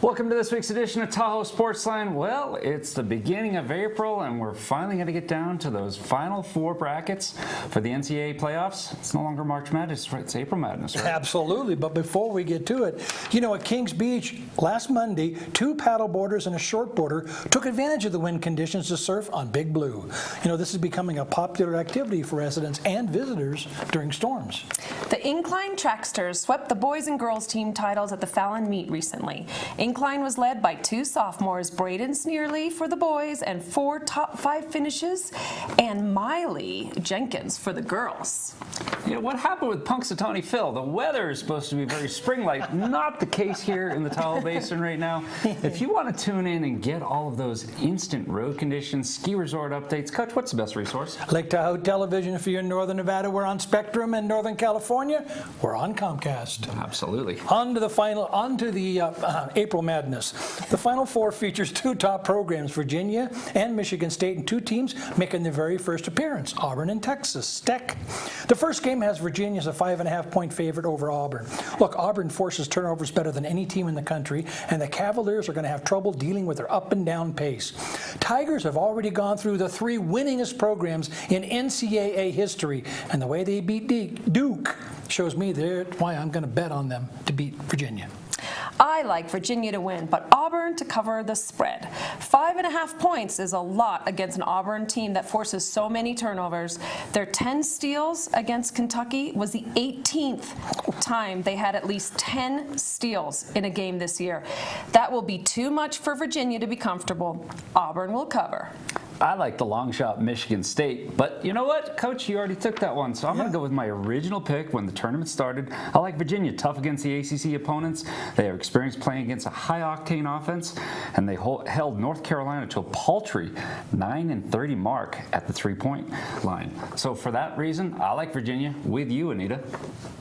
Welcome to this week's edition of Tahoe Sportsline. Well, it's the beginning of April, and we're finally going to get down to those final four brackets for the NCAA playoffs. It's no longer March Madness, it's April Madness, right? Absolutely, but before we get to it, you know, at Kings Beach last Monday, 2 paddleboarders and a shortboarder took advantage of the wind conditions to surf on Big Blue. You know, this is becoming a popular activity for residents and visitors during storms. The Incline Tracksters swept the boys and girls team titles at the Fallon meet recently. Incline was led by 2 sophomores, Braden Sneerly for the boys and 4 top 5 finishes, and Miley Jenkins for the girls. You know, what happened with Punxsutawney Phil? The weather is supposed to be very spring-like. Not the case here in the Tahoe Basin right now. If you want to tune in and get all of those instant road conditions, ski resort updates, Coach, what's the best resource? Lake Tahoe Television. If you're in Northern Nevada, we're on Spectrum, and Northern California, we're on Comcast. Absolutely. On to the April Madness. The Final Four features 2 top programs, Virginia and Michigan State, and 2 teams making their very first appearance, Auburn and Texas Tech. The first game has Virginia as a 5.5-point favorite over Auburn. Look, Auburn forces turnovers better than any team in the country, and the Cavaliers are going to have trouble dealing with their up and down pace. Tigers have already gone through the 3 winningest programs in NCAA history, and the way they beat Duke shows me why I'm going to bet on them to beat Virginia. I like Virginia to win, but Auburn to cover the spread. 5.5 points is a lot against an Auburn team that forces so many turnovers. Their 10 steals against Kentucky was the 18th time they had at least 10 steals in a game this year. That will be too much for Virginia to be comfortable. Auburn will cover. I like the long shot Michigan State, but you know what, Coach, you already took that one, so I'm going to go with my original pick when the tournament started. I like Virginia, tough against the ACC opponents. They have experience playing against a high-octane offense, and they held North Carolina to a paltry 9-30 mark at the 3-point line. So for that reason, I like Virginia with you, Anita.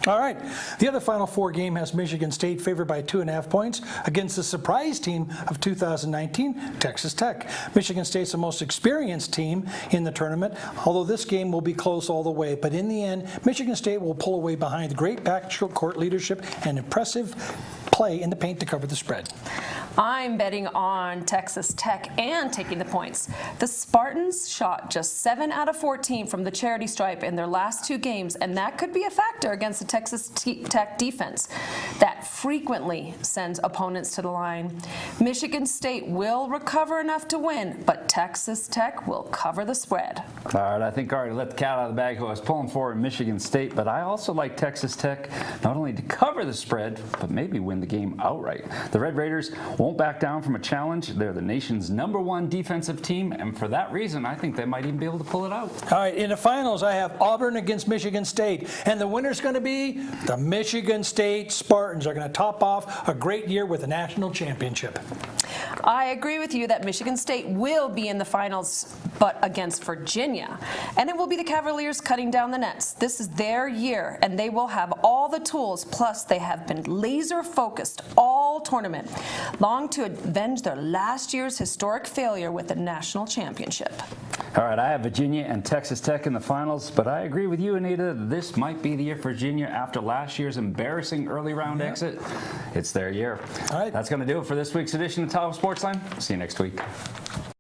All right. The other Final Four game has Michigan State favored by 2.5 points against the surprise team of 2019, Texas Tech. Michigan State's the most experienced team in the tournament, although this game will be close all the way. But in the end, Michigan State will pull away behind great backcourt leadership and impressive play in the paint to cover the spread. I'm betting on Texas Tech and taking the points. The Spartans shot just 7 out of 14 from the charity stripe in their last 2 games, and that could be a factor against the Texas Tech defense that frequently sends opponents to the line. Michigan State will recover enough to win, but Texas Tech will cover the spread. All right, I think I already let the cat out of the bag who I was pulling for in Michigan State, but I also like Texas Tech not only to cover the spread, but maybe win the game outright. The Red Raiders won't back down from a challenge. They're the nation's #1 defensive team, and for that reason, I think they might even be able to pull it out. All right, in the finals, I have Auburn against Michigan State, and the winner's going to be the Michigan State Spartans. Are going to top off a great year with a national championship. I agree with you that Michigan State will be in the finals, but against Virginia. And it will be the Cavaliers cutting down the nets. This is their year, and they will have all the tools, plus they have been laser focused all tournament, long to avenge their last year's historic failure with the national championship. All right, I have Virginia and Texas Tech in the finals, but I agree with you, Anita. This might be the year for Virginia after last year's embarrassing early round exit. It's their year. All right. That's going to do it for this week's edition of Tahoe Sportsline. See you next week.